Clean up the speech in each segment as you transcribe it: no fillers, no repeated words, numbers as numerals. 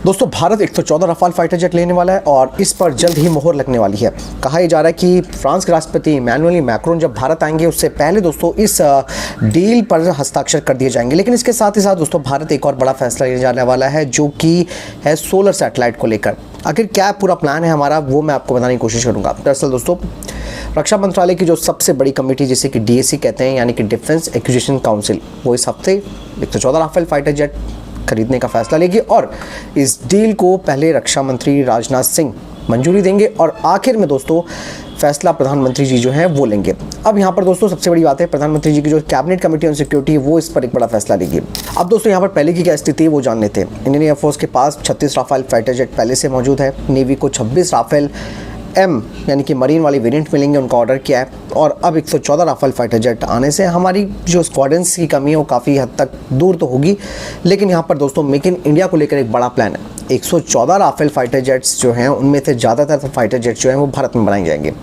दोस्तों Bharat 114 Rafale fighter jet लेने वाला है और इस पर जल्द ही मोहर लगने वाली है। कहा यह जा रहा है कि फ्रांस के राष्ट्रपति इमैनुअल मैक्रोन जब भारत आएंगे उससे पहले दोस्तों इस डील पर हस्ताक्षर कर दिए जाएंगे। लेकिन इसके साथ ही साथ दोस्तों भारत एक और बड़ा फैसला लेने जाने वाला है, जो कि है सोलर सैटेलाइट को लेकर। आखिर क्या पूरा प्लान है हमारा, वो मैं आपको बताने की कोशिश करूंगा। दरअसल दोस्तों रक्षा मंत्रालय की जो सबसे बड़ी कमेटी, जिसे कि DAC कहते हैं, यानी कि डिफेंस एक्विजिशन काउंसिल, वो इस हफ्ते 114 राफेल फाइटर जेट खरीदने का फैसला लेगी और इस डील को पहले रक्षा मंत्री राजनाथ सिंह मंजूरी देंगे और आखिर में दोस्तों फैसला प्रधानमंत्री जी जो हैं वो लेंगे। अब यहाँ पर दोस्तों सबसे बड़ी बात है, प्रधानमंत्री जी की जो कैबिनेट कमेटी ऑन सिक्योरिटी है वो इस पर एक बड़ा फैसला लेगी। अब दोस्तों यहाँ पर पहले की क्या स्थिति है वो जान लेते हैं। इंडियन एयरफोर्स के पास 36 राफेल फाइटर जेट पहले से मौजूद है। नेवी को 26 राफेल M यानी कि मरीन वाली वेरिएंट मिलेंगे, उनका ऑर्डर किया है। और अब 114 राफेल फाइटर जेट आने से हमारी जो स्क्वाड्रंस की कमी है वो काफ़ी हद तक दूर तो होगी। लेकिन यहाँ पर दोस्तों मेक इन इंडिया को लेकर एक बड़ा प्लान है। 114 राफेल फाइटर जेट्स जो हैं उनमें से ज़्यादातर फाइटर जेट्स जो हैं वो भारत में बनाए जाएंगे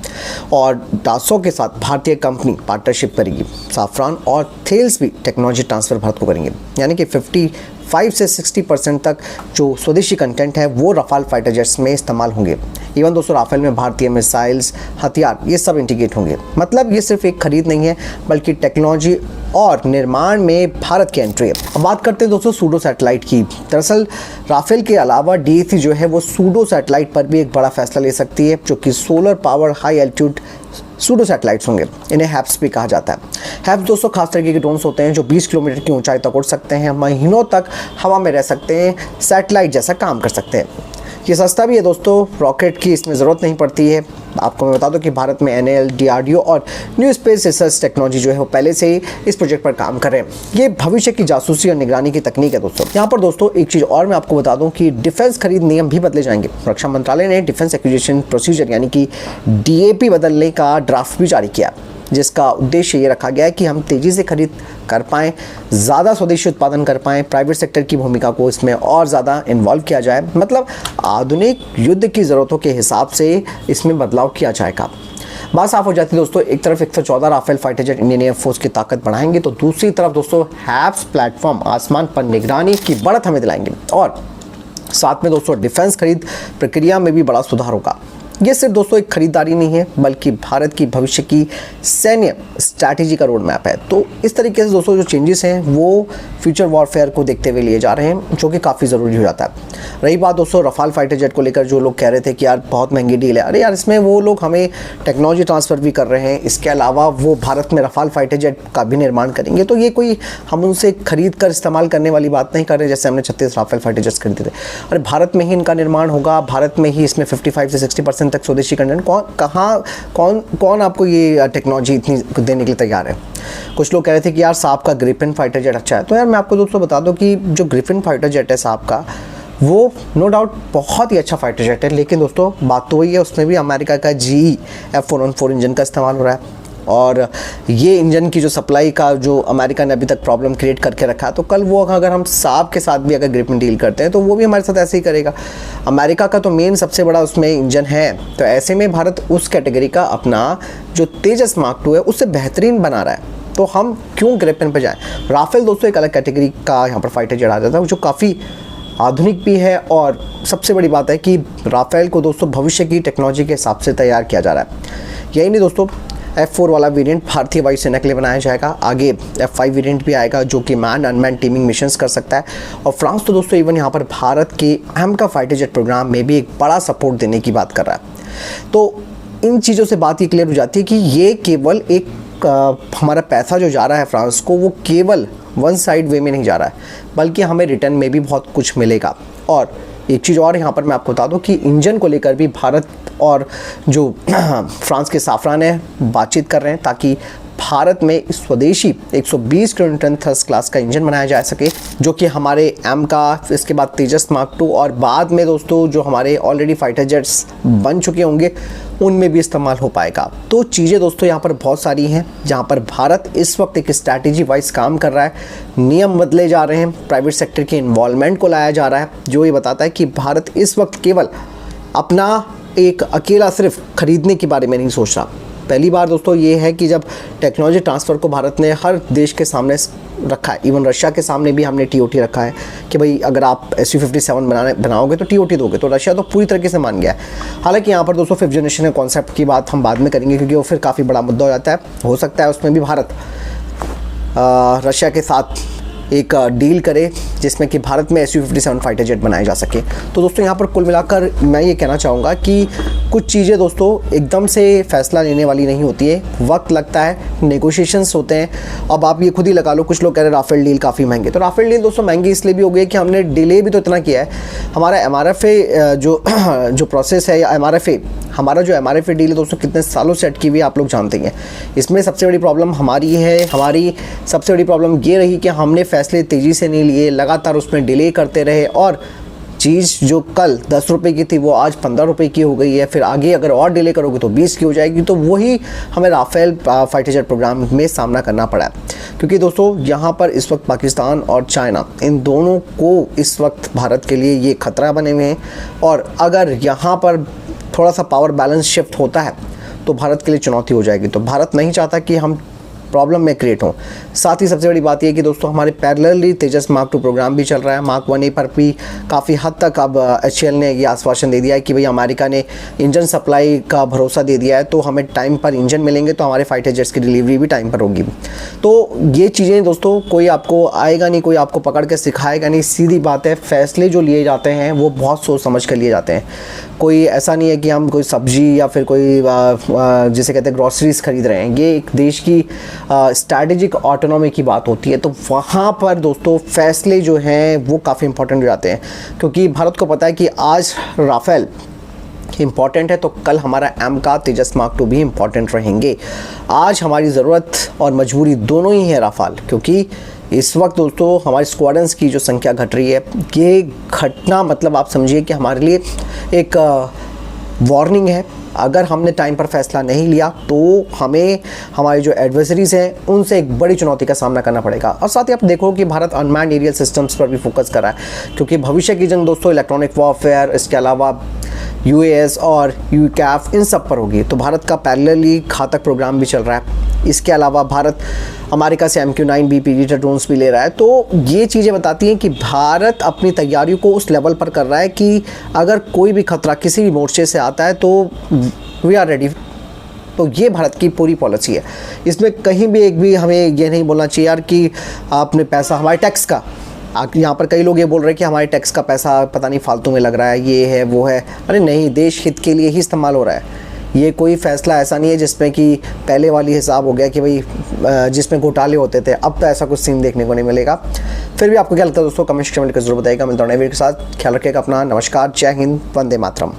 और डासो के साथ भारतीय कंपनी पार्टनरशिप करेगी। साफ्रान और थेल्स भी टेक्नोलॉजी ट्रांसफ़र भारत को करेंगे, यानी कि 55 से 60% तक जो स्वदेशी कंटेंट है वो राफेल फाइटर जेट्स में इस्तेमाल होंगे। इवन दोस्तों राफेल में भारतीय मिसाइल्स, हथियार, ये सब इंटीग्रेट होंगे। मतलब ये सिर्फ एक खरीद नहीं है बल्कि टेक्नोलॉजी और निर्माण में भारत की एंट्री है। अब बात करते हैं दोस्तों सूडो सैटेलाइट की। दरअसल राफेल के अलावा DAC जो है वो सूडो सैटेलाइट पर भी एक बड़ा फैसला ले सकती है, जो कि solar power high altitude pseudo satellites होंगे। इन्हें हैप्स भी कहा जाता है। हैप्स दोस्तों खास तरीके के ड्रोन्स होते हैं जो 20 किलोमीटर की ऊंचाई तक उड़ सकते हैं, महीनों तक हवा में रह सकते हैं, सैटेलाइट जैसा काम कर सकते हैं। ये सस्ता भी है दोस्तों, रॉकेट की इसमें ज़रूरत नहीं पड़ती है। आपको मैं बता दूं कि भारत में NAL, DRDO और न्यू स्पेस रिसर्च टेक्नोलॉजी जो है वो पहले से ही इस प्रोजेक्ट पर काम कर रहे हैं। ये भविष्य की जासूसी और निगरानी की तकनीक है दोस्तों। यहाँ पर दोस्तों एक चीज़ और मैं आपको बता दूं कि डिफेंस खरीद नियम भी बदले जाएंगे। रक्षा मंत्रालय ने डिफेंस एक्विजिशन प्रोसीजर यानी कि DAP बदलने का ड्राफ्ट भी जारी किया, जिसका उद्देश्य ये रखा गया है कि हम तेज़ी से खरीद कर पाएँ, ज़्यादा स्वदेशी उत्पादन कर पाएँ, प्राइवेट सेक्टर की भूमिका को इसमें और ज़्यादा इन्वॉल्व किया जाए। मतलब आधुनिक युद्ध की ज़रूरतों के हिसाब से इसमें बदलाव किया जाएगा। बात साफ हो जाती है दोस्तों, एक तरफ 114 Rafale fighter jet Indian Air Force की ताकत बढ़ाएंगे तो दूसरी तरफ दोस्तों हैप्स प्लेटफॉर्म आसमान पर निगरानी की बढ़त हमें दिलाएंगे और साथ में दोस्तों डिफेंस खरीद प्रक्रिया में भी बड़ा सुधार होगा। ये सिर्फ दोस्तों एक खरीदारी नहीं है बल्कि भारत की भविष्य की सैन्य स्ट्रैटेजी का रोड मैप है। तो इस तरीके से दोस्तों जो चेंजेस हैं वो फ्यूचर वॉरफेयर को देखते हुए लिए जा रहे हैं, जो कि काफ़ी ज़रूरी हो जाता है। रही बात दोस्तों राफेल फाइटर जेट को लेकर, जो लोग कह रहे थे कि यार बहुत महंगी डील है, अरे यार इसमें वो लोग हमें टेक्नोलॉजी ट्रांसफ़र भी कर रहे हैं, इसके अलावा वो भारत में राफेल फाइटर जेट का भी निर्माण करेंगे। तो ये कोई हम उनसे खरीद कर इस्तेमाल करने वाली बात नहीं कर रहे, जैसे हमने 36 राफेल फाइटर जेट्स खरीदे थे। अरे भारत में ही इनका निर्माण होगा, भारत में ही इसमें 55 से 60% तक स्वदेशी कंटेंट। कौन आपको ये टेक्नोलॉजी इतनी देने के लिए तैयार है? कुछ लोग कह रहे थे कि यार साहब का ग्रिफिन फाइटर जेट अच्छा है। तो यार मैं आपको दोस्तों बता दूं कि जो ग्रिफिन फाइटर जेट है साहब का, वो नो डाउट बहुत ही अच्छा फाइटर जेट है। लेकिन दोस्तों बात तो वही है, उसमें भी अमेरिका का GE F414 इंजन का इस्तेमाल हो रहा है और ये इंजन की जो सप्लाई का जो अमेरिका ने अभी तक प्रॉब्लम क्रिएट करके रखा है, तो कल वो अगर हम साहब के साथ भी अगर ग्रिफिन डील करते हैं तो वो भी हमारे साथ ऐसे ही करेगा। अमेरिका का तो मेन सबसे बड़ा उसमें इंजन है, तो ऐसे में भारत उस कैटेगरी का अपना जो तेजस Mark 2 है उससे बेहतरीन बना रहा है, तो हम क्यों ग्रिफिन पर जाएँ। राफेल दोस्तों एक अलग कैटेगरी का यहाँ पर फाइटर जेट आ जाता है जो काफ़ी आधुनिक भी है और सबसे बड़ी बात है कि राफेल को दोस्तों भविष्य की टेक्नोलॉजी के हिसाब से तैयार किया जा रहा है। यही नहीं दोस्तों, F4 वाला वेरिएंट भारतीय वायुसेना के लिए बनाया जाएगा। आगे F5 वेरिएंट भी आएगा जो कि मैन अनमैन टीमिंग मिशंस कर सकता है। और फ्रांस तो दोस्तों इवन यहाँ पर भारत के AMCA फाइटर जेट प्रोग्राम में भी एक बड़ा सपोर्ट देने की बात कर रहा है। तो इन चीज़ों से बात ये क्लियर हो जाती है कि ये केवल एक हमारा पैसा जो जा रहा है फ्रांस को, वो केवल वन साइड वे में नहीं जा रहा है बल्कि हमें रिटर्न में भी बहुत कुछ मिलेगा। और एक चीज़ और यहाँ पर मैं आपको बता दूँ कि इंजन को लेकर भी भारत और जो फ्रांस के साफ्रान है बातचीत कर रहे हैं ताकि भारत में स्वदेशी 120 किलोन्यूटन थ्रस्ट क्लास का इंजन बनाया जा सके, जो कि हमारे AMCA, इसके बाद तेजस Mark 2 और बाद में दोस्तों जो हमारे ऑलरेडी फाइटर जेट्स बन चुके होंगे उनमें भी इस्तेमाल हो पाएगा। तो चीज़ें दोस्तों यहाँ पर बहुत सारी हैं जहाँ पर भारत इस वक्त एक स्ट्रैटेजी वाइज काम कर रहा है। नियम बदले जा रहे हैं, प्राइवेट सेक्टर के इन्वॉल्वमेंट को लाया जा रहा है, जो ये बताता है कि भारत इस वक्त केवल अपना एक अकेला सिर्फ खरीदने के बारे में नहीं सोच रहा, पहली बार दोस्तों ये है कि जब टेक्नोलॉजी ट्रांसफ़र को भारत ने हर देश के सामने रखा है, इवन रशिया के सामने भी हमने TOT रखा है कि भाई अगर आप Su-57 बनाओगे तो TOT दोगे, तो रशिया तो पूरी तरीके से मान गया है। हालांकि यहाँ पर दोस्तों 5th जनरेशन के कॉन्सेप्ट की बात हम बाद में करेंगे, क्योंकि वो फिर काफ़ी बड़ा मुद्दा हो जाता है। हो सकता है उसमें भी भारत रशिया के साथ एक डील करे जिसमें कि भारत में Su-57 फाइटर जेट बनाए जा सके। तो दोस्तों यहाँ पर कुल मिलाकर मैं ये कहना चाहूँगा कि कुछ चीज़ें दोस्तों एकदम से फ़ैसला लेने वाली नहीं होती है, वक्त लगता है, नेगोशिएशंस होते हैं। अब आप ये खुद ही लगा लो, कुछ लोग कह रहे हैं राफेल डील काफ़ी महंगे, तो राफेल डील दोस्तों महंगी इसलिए भी हो गई कि हमने डिले भी तो इतना किया है। हमारा MRFA जो प्रोसेस है, या हमारा जो MRFA डील है दोस्तों कितने सालों से अटकी हुई है, आप लोग जानते हैं। इसमें सबसे बड़ी प्रॉब्लम हमारी है, हमारी सबसे बड़ी प्रॉब्लम ये रही कि हमने फैसले तेज़ी से नहीं लिए, लगातार उसमें डिले करते रहे, और चीज़ जो कल 10 रुपये की थी वो आज 15 रुपये की हो गई है। फिर आगे अगर और डिले करोगे तो 20 की हो जाएगी। तो वही हमें राफेल फाइटर जेट प्रोग्राम में सामना करना पड़ा है, क्योंकि दोस्तों यहाँ पर इस वक्त पाकिस्तान और चाइना, इन दोनों को इस वक्त भारत के लिए ये खतरा बने हुए हैं। और अगर यहाँ पर थोड़ा सा पावर बैलेंस शिफ्ट होता है तो भारत के लिए चुनौती हो जाएगी। तो भारत नहीं चाहता कि हम प्रॉब्लम में क्रिएट हो। साथ ही सबसे बड़ी बात यह कि दोस्तों हमारे पैरेलली तेजस मार्क 2 प्रोग्राम भी चल रहा है। मार्क 1A पर भी काफ़ी हद तक अब HAL ने ये आश्वासन दे दिया है कि भाई अमेरिका ने इंजन सप्लाई का भरोसा दे दिया है, तो हमें टाइम पर इंजन मिलेंगे, तो हमारे फाइटर जेट्स की डिलीवरी भी टाइम पर होगी। तो ये चीज़ें दोस्तों कोई आपको आएगा नहीं, कोई आपको पकड़ के सिखाएगा नहीं। सीधी बात है, फैसले जो लिए जाते हैं वो बहुत सोच समझ कर लिए जाते हैं। कोई ऐसा नहीं है कि हम कोई सब्जी या फिर कोई जिसे कहते हैं ग्रॉसरीज खरीद रहे हैं। ये एक देश की स्ट्रैटेजिक ऑटोनॉमी की बात होती है, तो वहाँ पर दोस्तों फैसले जो हैं वो काफ़ी इंपॉर्टेंट हो जाते हैं, क्योंकि भारत को पता है कि आज राफेल इम्पॉर्टेंट है तो कल हमारा MCA तेजस मार्क 2 भी इम्पॉर्टेंट रहेंगे। आज हमारी ज़रूरत और मजबूरी दोनों ही है राफेल, क्योंकि इस वक्त दोस्तों हमारी स्क्वाड्रंस की जो संख्या घट रही है, ये घटना मतलब आप समझिए कि हमारे लिए एक वार्निंग है। अगर हमने टाइम पर फैसला नहीं लिया तो हमें हमारे जो एडवर्सरीज़ हैं उनसे एक बड़ी चुनौती का सामना करना पड़ेगा। और साथ ही आप देखो कि भारत अनमैन्ड एरियल सिस्टम्स पर भी फोकस कर रहा है, क्योंकि भविष्य की जंग दोस्तों इलेक्ट्रॉनिक वॉरफेयर, इसके अलावा UAS और UCAF इन सब पर होगी। तो भारत का पैरेलली घातक प्रोग्राम भी चल रहा है। इसके अलावा भारत अमेरिका से MQ-9B Predator ड्रोन्स भी ले रहा है। तो ये चीज़ें बताती हैं कि भारत अपनी तैयारियों को उस लेवल पर कर रहा है कि अगर कोई भी खतरा किसी भी मोर्चे से आता है तो वी आर रेडी। तो ये भारत की पूरी पॉलिसी है। इसमें कहीं भी एक भी हमें ये नहीं बोलना चाहिए यार कि आपने पैसा हमारे टैक्स का, यहाँ पर कई लोग ये बोल रहे हैं कि हमारे टैक्स का पैसा पता नहीं फालतू में लग रहा है, ये है वो है। अरे नहीं, देश हित के लिए ही इस्तेमाल हो रहा है। ये कोई फ़ैसला ऐसा नहीं है जिसमें कि पहले वाली हिसाब हो गया कि भाई जिसमें घोटाले होते थे, अब तो ऐसा कुछ सीन देखने को नहीं मिलेगा। फिर भी आपको क्या लगता है दोस्तों, कमेंट करके जरूर बताइएगा। मिलता हूं नए वीडियो के साथ। ख्याल रखिएगा अपना। नमस्कार, जय हिंद, वंदे मातरम।